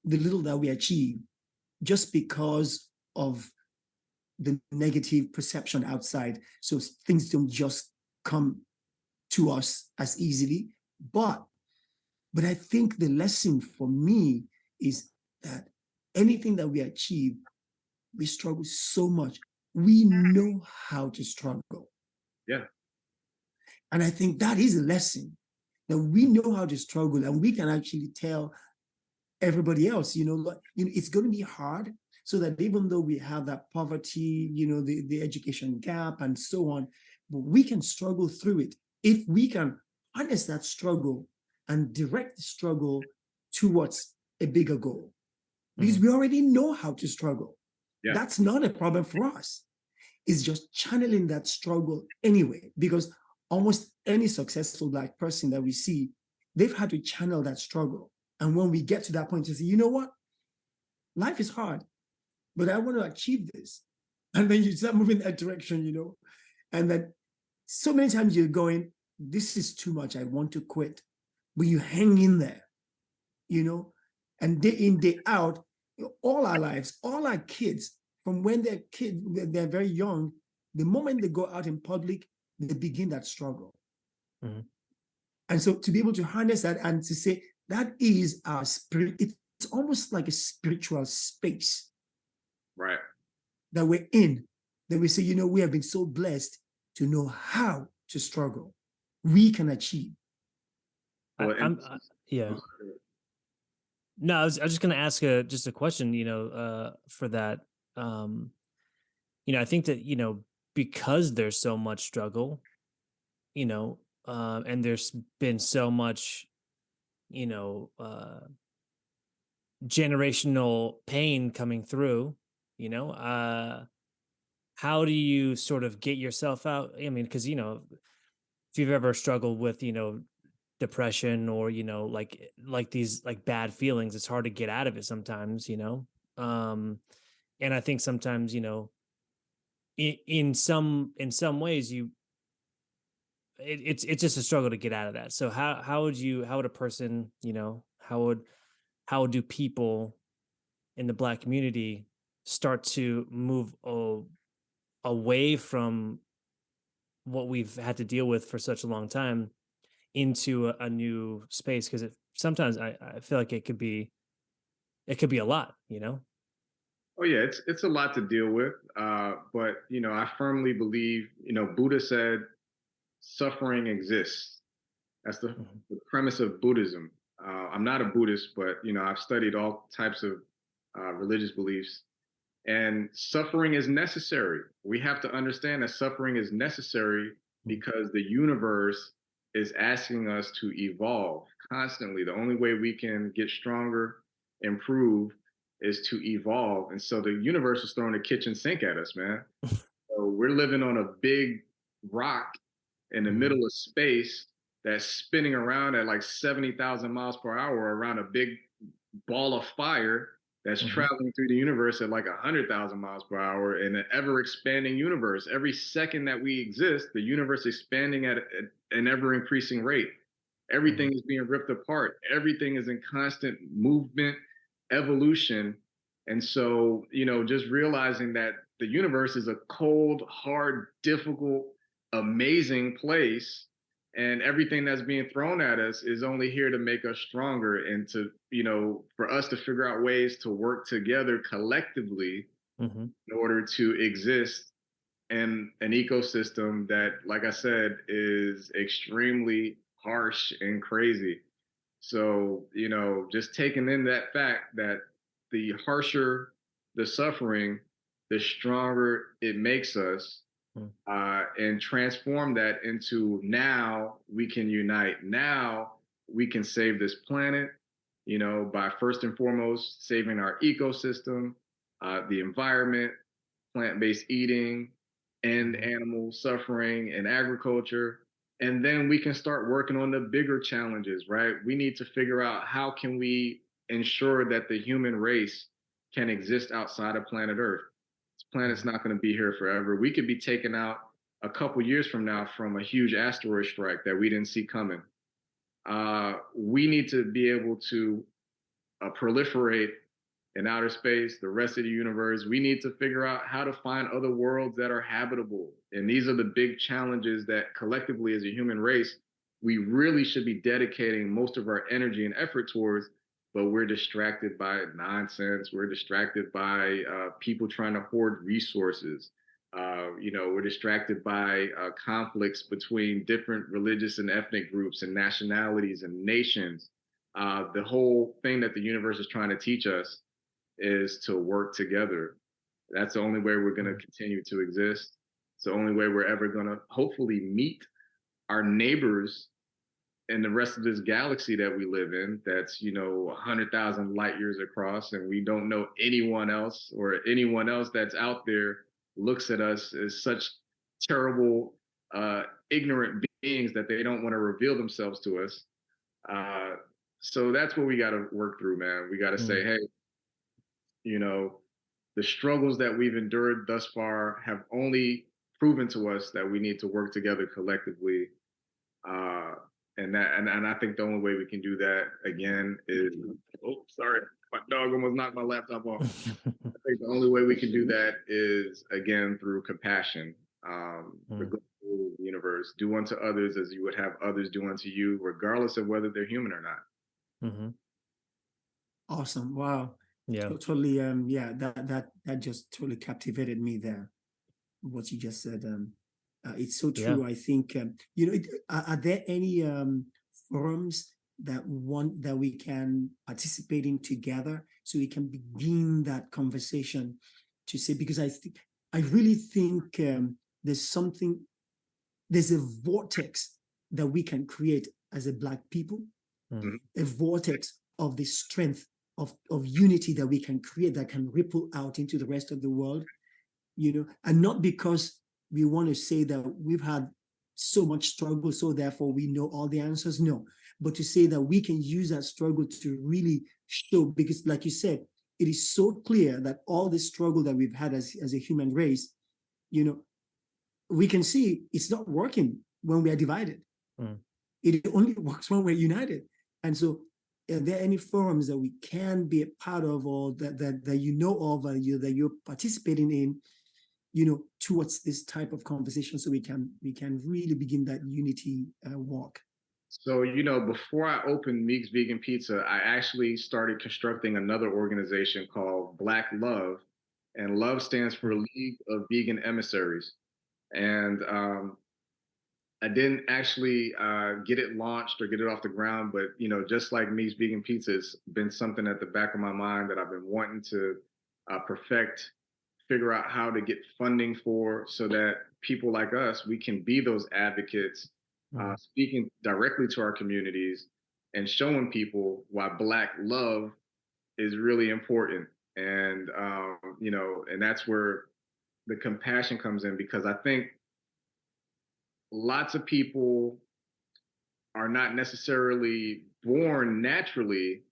the little that we achieve, just because of the negative perception outside. So things don't just come to us as easily. But I think the lesson for me is that anything that we achieve, we struggle so much. We know how to struggle. Yeah. And I think that is a lesson, that we know how to struggle and we can actually tell everybody else, it's going to be hard, so that even though we have that poverty, the education gap and so on, but we can struggle through it if we can harness that struggle and direct the struggle towards a bigger goal. Because we already know how to struggle. Yeah. That's not a problem for us. It's just channeling that struggle anyway, because almost any successful Black person that we see, they've had to channel that struggle. And when we get to that point to say, you know what? Life is hard, but I want to achieve this. And then you start moving that direction, and then so many times you're going, this is too much. I want to quit. But you hang in there, and day in, day out, all our lives, all our kids, from when they're very young, the moment they go out in public, they begin that struggle. Mm-hmm. And so to be able to harness that and to say, that is our spirit, it's almost like a spiritual space, right, that we're in, that we say, we have been so blessed to know how to struggle. We can achieve. Well, yeah. No, I was just going to ask just a question, for that. I think that, because there's so much struggle, and there's been so much, you know, uh, generational pain coming through, you know, how do you sort of get yourself out? I mean, because, if you've ever struggled with, depression or, like these like bad feelings, it's hard to get out of it sometimes, um, and I think sometimes, in some ways it's just a struggle to get out of that. So how would a person, how do people in the Black community start to move away from what we've had to deal with for such a long time into a new space? Because sometimes I feel like it could be a lot, Oh yeah, it's a lot to deal with. But I firmly believe, Buddha said suffering exists. That's the, Mhm. the premise of Buddhism. I'm not a Buddhist, but I've studied all types of religious beliefs, and suffering is necessary. We have to understand that suffering is necessary Mhm. because the universe is asking us to evolve constantly. The only way we can get stronger, improve, is to evolve. And so the universe is throwing a kitchen sink at us, man. So we're living on a big rock in the Mhm. middle of space that's spinning around at like 70,000 miles per hour around a big ball of fire that's Mhm. traveling through the universe at like 100,000 miles per hour in an ever expanding universe. Every second that we exist, the universe is expanding at an ever increasing rate. Mhm. Everything is being ripped apart. Everything is in constant movement, evolution. And so, just realizing that the universe is a cold, hard, difficult, amazing place. and everything that's being thrown at us is only here to make us stronger and to, for us to figure out ways to work together collectively Mhm. in order to exist in an ecosystem that, like I said, is extremely harsh and crazy. So, just taking in that fact that the harsher the suffering, the stronger it makes us, Mm. and transform that into now we can unite. Now we can save this planet, by first and foremost saving our ecosystem, the environment, plant-based eating, and Mhm. animal suffering and agriculture. And then we can start working on the bigger challenges, right? We need to figure out how can we ensure that the human race can exist outside of planet Earth. This planet's Mhm. not going to be here forever. We could be taken out a couple years from now from a huge asteroid strike that we didn't see coming. We need to be able to proliferate in outer space, the rest of the universe. We need to figure out how to find other worlds that are habitable. And these are the big challenges that collectively as a human race, we really should be dedicating most of our energy and effort towards, but we're distracted by nonsense. We're distracted by people trying to hoard resources. We're distracted by conflicts between different religious and ethnic groups and nationalities and nations. The whole thing that the universe is trying to teach us is to work together. That's the only way we're going to Mm. continue to exist. It's the only way we're ever going to hopefully meet our neighbors in the rest of this galaxy that we live in. That's 100,000 light years across, and we don't know anyone else, or anyone else that's out there looks at us as such terrible, ignorant beings that they don't want to reveal themselves to us. Uh, so that's what we got to work through, man. We got to say, Mm. hey, you know, the struggles that we've endured thus far have only proven to us that we need to work together collectively. Uh, and I think the only way we can do that again is, oh, sorry, my dog almost knocked my laptop off. I think the only way we can do that is again through compassion. The Mm. global rule of the universe: do unto others as you would have others do unto you, regardless of whether they're human or not. Mhm. Awesome. Wow. Yeah. Totally. Yeah, that just totally captivated me there. What you just said. It's so Yeah. true. I think, are there any forums that we can participate in together so we can begin that conversation to say, because I really think there's a vortex that we can create as a Black people, Mm. Mhm. a vortex of the strength of unity that we can create that can ripple out into the rest of the world, and not because we want to say that we've had so much struggle, so therefore we know all the answers. No, but to say that we can use that struggle to really show, because like you said, it is so clear that all the struggle that we've had as a human race, we can see it's not working when we are divided. Mm. It only works when we're united. And so, are there any forums that we can be a part of, or that you know of, that you're participating in, towards this type of conversation, so we can really begin that unity walk? So, before I opened Meek's Vegan Pizza, I actually started constructing another organization called Black Love, and Love stands for Mm. League of Vegan Emissaries. And I didn't actually get it launched or get it off the ground, but just like Meek's Vegan Pizza, has been something at the back of my mind that I've been wanting to perfect, figure out how to get funding for, so that people like us, we can be those advocates, Mm. speaking directly to our communities and showing people why Black love is really important. And and that's where the compassion comes in, because I think lots of people are not necessarily born naturally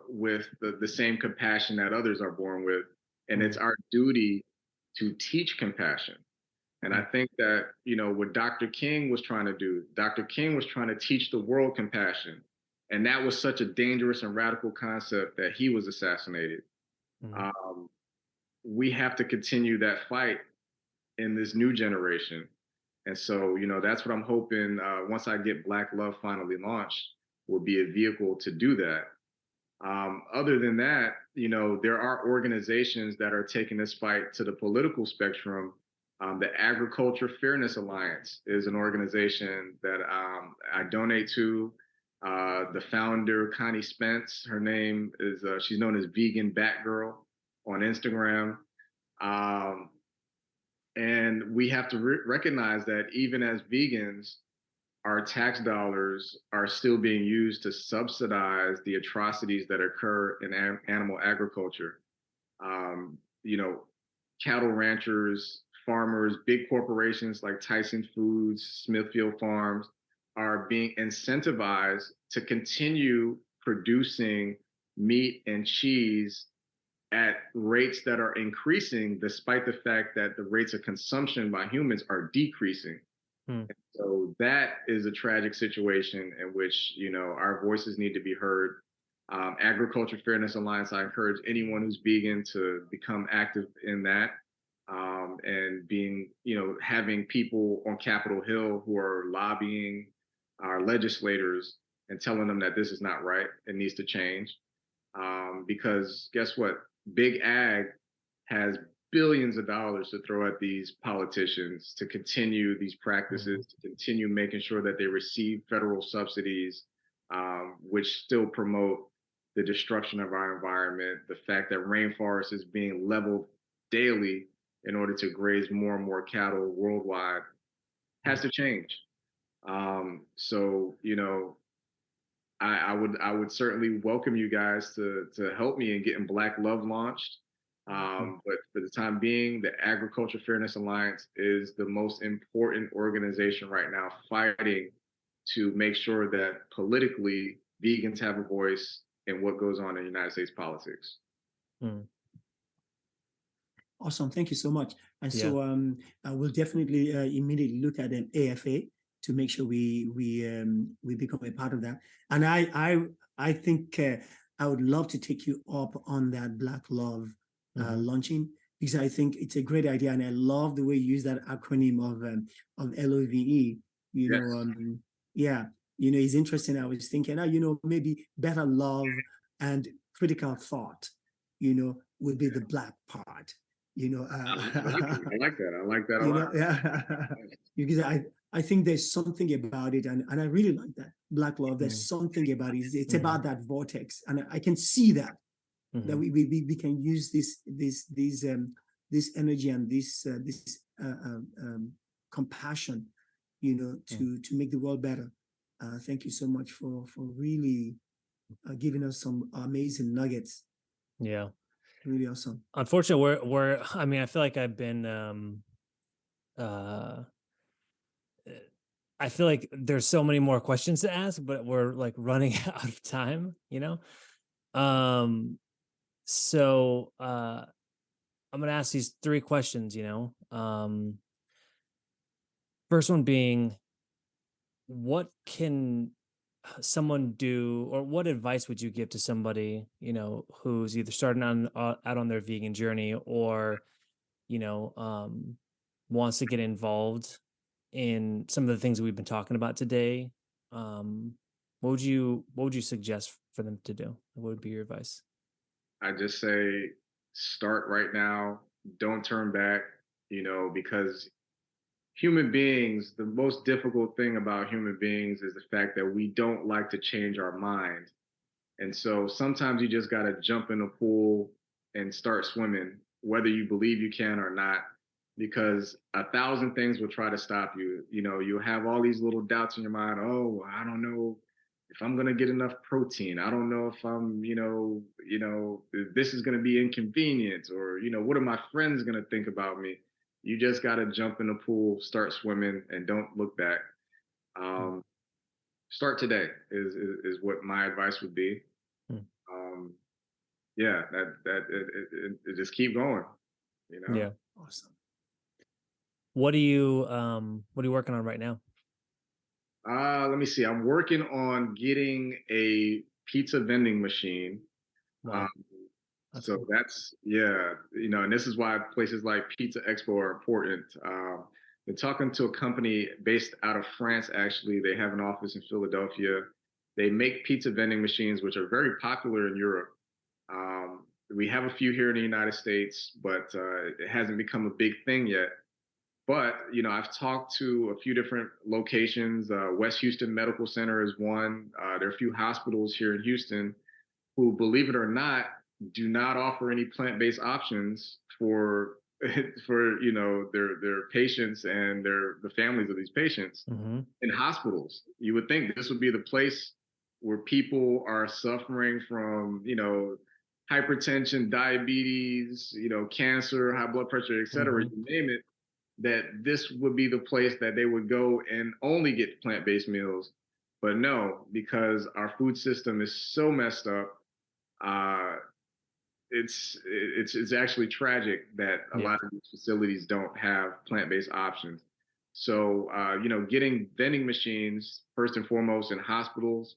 with the same compassion that others are born with. And it's Mm. our duty to teach compassion. And I Mm. think that, what Dr. King was trying to do, Dr. King was trying to teach the world compassion. And that was such a dangerous and radical concept that he was assassinated. Mm. We have to continue that fight in this new generation. And so, that's what I'm hoping, once I get Black Love finally launched, will be a vehicle to do that. Other than that, there are organizations that are taking this fight to the political spectrum. The Agriculture Fairness Alliance is an organization that I donate to. The founder, Connie Spence, her name is, she's known as Vegan Batgirl on Instagram. Um, and we have to recognize that even as vegans, our tax dollars are still being used to subsidize the atrocities that occur in animal agriculture. Um, you know, Cattle ranchers, farmers, big corporations like Tyson Foods, Smithfield Farms are being incentivized to continue producing meat and cheese at rates that are increasing, despite the fact that the rates of consumption by humans are decreasing. Hmm. So that is a tragic situation in which, our voices need to be heard. Agriculture Fairness Alliance, I encourage anyone who's vegan to become active in that. And having people on Capitol Hill who are lobbying our legislators and telling them that this is not right, it needs to change. Because guess what? Big Ag has billions of dollars to throw at these politicians to continue these practices, to continue making sure that they receive federal subsidies, which still promote the destruction of our environment, the fact that rainforest is being leveled daily in order to graze more and more cattle worldwide has to change. So, I would certainly welcome you guys to help me in getting Black Love launched. But for the time being, the Agriculture Fairness Alliance is the most important organization right now fighting to make sure that politically vegans have a voice in what goes on in United States politics. Hmm. Awesome. Thank you so much. And Yeah. so I will definitely immediately look at an AFA to make sure we become a part of that. And I think I would love to take you up on that Black Love launching, because I think it's a great idea, and I love the way you use that acronym of LOVE. Yes. Yeah, it's interesting. I was thinking, maybe better love and critical thought, would be the Black part. I like that. I like that a lot. Yeah. Because I think there's something about it, and I really like that Black Love. There's something about it. It's about that vortex, and I can see that we can use this energy and this compassion, to make the world better. Thank you so much for really giving us some amazing nuggets. Yeah. Really awesome. Unfortunately, I mean, I feel like I've been I feel like there's so many more questions to ask, but we're like running out of time, So I'm gonna ask these three questions, First one being, what can someone do, or what advice would you give to somebody, who's either starting out on their vegan journey, or wants to get involved in some of the things we've been talking about today? What would you suggest for them to do? What would be your advice? I just say start right now. Don't turn back, because human beings, the most difficult thing about human beings is the fact that we don't like to change our mind. And so sometimes you just got to jump in the pool and start swimming, whether you believe you can or not, because 1,000 things will try to stop you. You'll have all these little doubts in your mind. Oh, I don't know if I'm going to get enough protein. I don't know if I'm, this is going to be inconvenient, or, what are my friends going to think about me? You just got to jump in the pool, start swimming, and don't look back. Start today is what my advice would be. Um, yeah, it just keep going. Yeah. Awesome. What are you working on right now? Let me see. I'm working on getting a pizza vending machine. Wow. So cool. that's, yeah, and this is why places like Pizza Expo are important. Been talking to a company based out of France, actually. They have an office in Philadelphia. They make pizza vending machines, which are very popular in Europe. We have a few here in the United States, but it hasn't become a big thing yet. But I've talked to a few different locations. West Houston Medical Center is one. There are a few hospitals here in Houston who, believe it or not, do not offer any plant-based options for their patients and the families of these patients Mm-hmm. in hospitals. You would think this would be the place where people are suffering from hypertension, diabetes, cancer, high blood pressure, et cetera, Mm-hmm. you name it, that this would be the place that they would go and only get plant-based meals. But no, because our food system is so messed up, uh, it's actually tragic that a Yeah. lot of these facilities don't have plant-based options. So getting vending machines first and foremost in hospitals,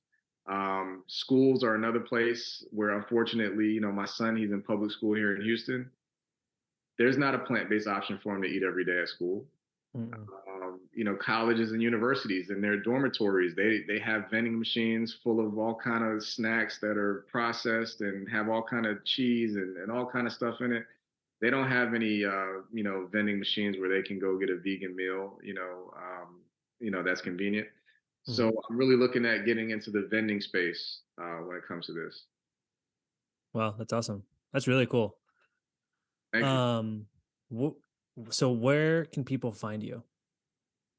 schools are another place where, unfortunately, my son, he's in public school here in Houston. There's not a plant-based option for him to eat every day at school. Mm-mm. Colleges and universities in their dormitories, they have vending machines full of all kind of snacks that are processed and have all kind of cheese and all kind of stuff in it. They don't have any vending machines where they can go get a vegan meal, that's convenient. So Mm-hmm. I'm really looking at getting into the vending space when it comes to this. Wow, that's awesome. That's really cool. Thank you. Um, wh- so where can people find you?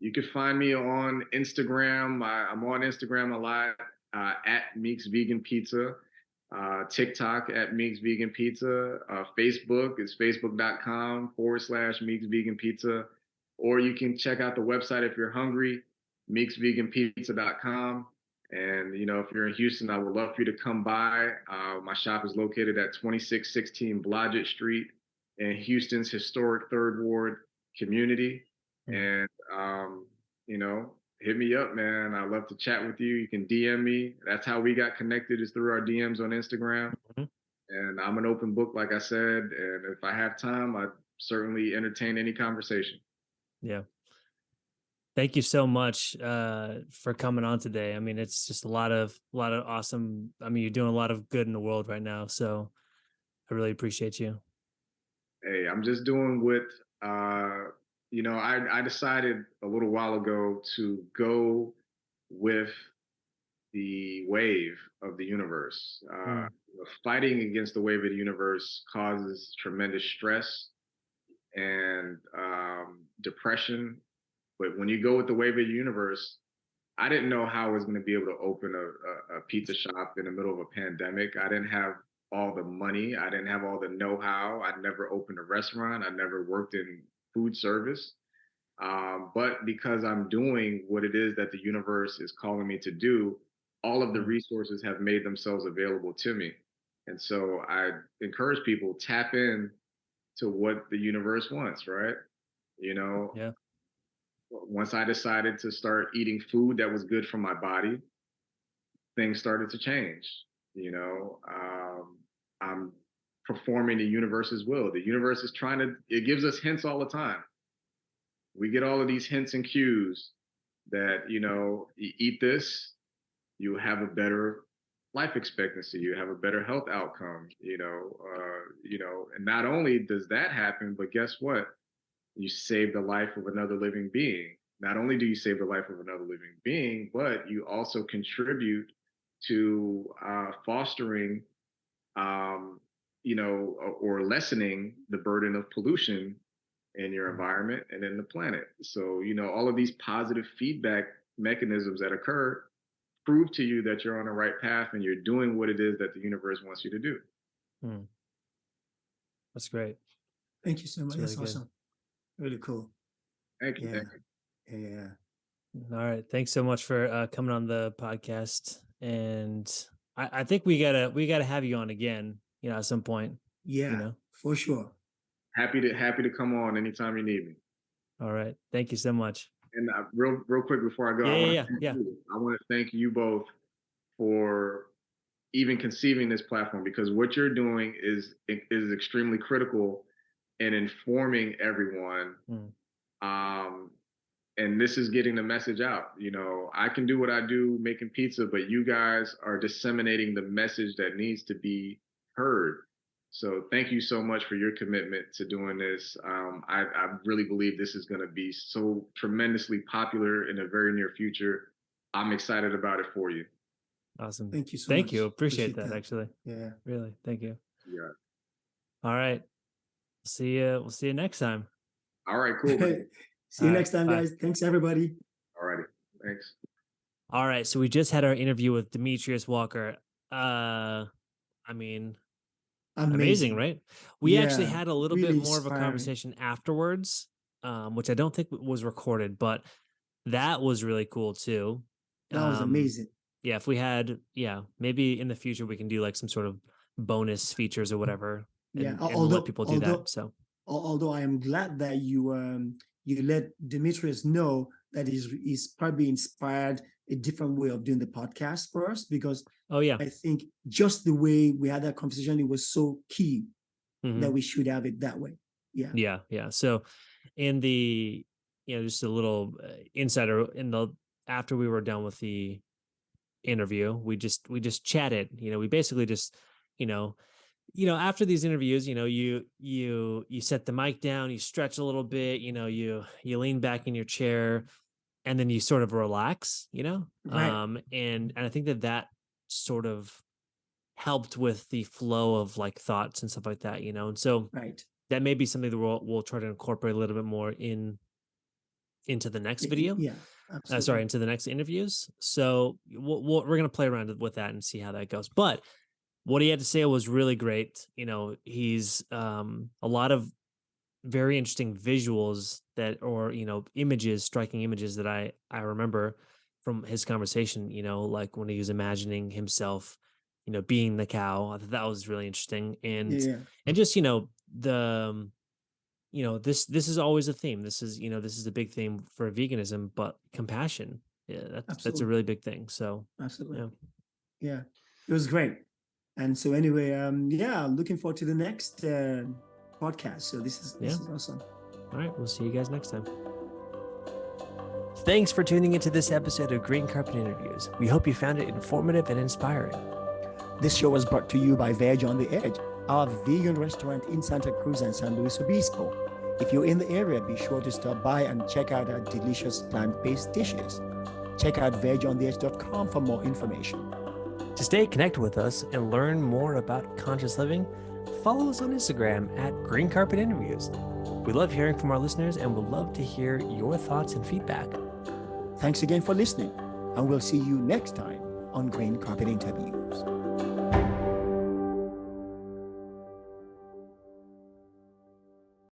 You can find me on Instagram. I'm on Instagram a lot at Meeks Vegan Pizza. TikTok at Meeks Vegan Pizza. Facebook is facebook.com/Meeks Vegan Pizza. Or you can check out the website if you're hungry, meeksveganpizza.com. And if you're in Houston, I would love for you to come by. My shop is located at 2616 Blodgett Street in Houston's historic Third Ward community. Mm. And hit me up, man. I'd love to chat with you. You can DM me. That's how we got connected, is through our DMs on Instagram. Mhm. And I'm an open book, like I said. And if I have time, I'd certainly entertain any conversation. Yeah. Thank you so much for coming on today. I mean, it's just a lot of awesome. I mean, you're doing a lot of good in the world right now. So I really appreciate you. Hey, I'm just doing what I decided a little while ago to go with the wave of the universe. Mm. Fighting against the wave of the universe causes tremendous stress and depression. But when you go with the wave of the universe, I didn't know how I was going to be able to open a pizza shop in the middle of a pandemic. I didn't have all the money. I didn't have all the know-how. I'd never opened a restaurant. I never worked in food service. But because I'm doing what it is that the universe is calling me to do, all of the Mm. resources have made themselves available to me. And so I encourage people, tap in to what the universe wants, right? You know, Yeah. once I decided to start eating food that was good for my body, things started to change. I'm performing the universe's will. The universe is it gives us hints all the time. We get all of these hints and cues that, eat this, you have a better life expectancy, you have a better health outcome, and not only does that happen, but guess what? You save the life of another living being. Not only do you save the life of another living being, but you also contribute to fostering, or lessening the burden of pollution in your Mm. environment and in the planet. So, all of these positive feedback mechanisms that occur prove to you that you're on the right path and you're doing what it is that the universe wants you to do. Mm. That's great. Thank you so much. That's really That's good. awesome. Really cool. Thank you. Yeah. Thank you. Yeah. All right. Thanks so much for coming on the podcast. And I think we gotta have you on again, at some point, you Yeah, know. for sure. Happy to come on anytime you need me. All right. Thank you so much. And real quick before I go, Yeah, yeah, yeah, yeah. I want to thank you both for even conceiving this platform, because what you're doing is extremely critical in informing everyone Mm. and this is getting the message out. You know, I can do what I do making pizza, but you guys are disseminating the message that needs to be heard. So thank you so much for your commitment to doing this. I really believe this is going to be so tremendously popular in the very near future. I'm excited about it for you. Awesome. Thank you so Thank much. you. Appreciate that, actually. Yeah. Really. Thank you. Yeah. All right. See you. We'll see you next time. All right, cool. See you next time, guys. Thanks, everybody. All righty. Thanks. All right. So we just had our interview with Demetrius Walker. I mean, amazing, right? We actually had a little bit more of a conversation afterwards, which I don't think was recorded, but that was really cool too. That was amazing. Yeah, if we had, maybe in the future we can do like some sort of bonus features or whatever. And let people do that. So although I am glad that you let Demetrius know that he's probably inspired a different way of doing the podcast for us, because I think just the way we had that conversation, it was so key that we should have it that way. Yeah. So in the, just a little insider, after we were done with the interview, we just chatted. We basically just, after these interviews, you set the mic down, you stretch a little bit, you lean back in your chair, and then you sort of relax, Right. And I think that sort of helped with the flow of like thoughts and stuff like that, and so that may be something that we'll try to incorporate a little bit more into the next video. Yeah, absolutely. Into the next interviews. So we're going to play around with that and see how that goes. But what he had to say was really great. He's a lot of very interesting visuals images, striking images that I remember from his conversation, like when he was imagining himself, being the cow. I thought that was really interesting. And just, this is always a theme. This is a big theme for veganism, but compassion. Yeah, that's a really big thing. So absolutely. Yeah, it was great. And so anyway, looking forward to the next podcast. So this is awesome. All right, we'll see you guys next time. Thanks for tuning into this episode of Green Carpet Interviews. We hope you found it informative and inspiring. This show was brought to you by Veg on the Edge, our vegan restaurant in Santa Cruz and San Luis Obispo. If you're in the area, be sure to stop by and check out our delicious plant-based dishes. Check out vegontheedge.com for more information. To stay connected with us and learn more about conscious living, follow us on Instagram at Green Carpet Interviews. We love hearing from our listeners and would love to hear your thoughts and feedback. Thanks again for listening, and we'll see you next time on Green Carpet Interviews.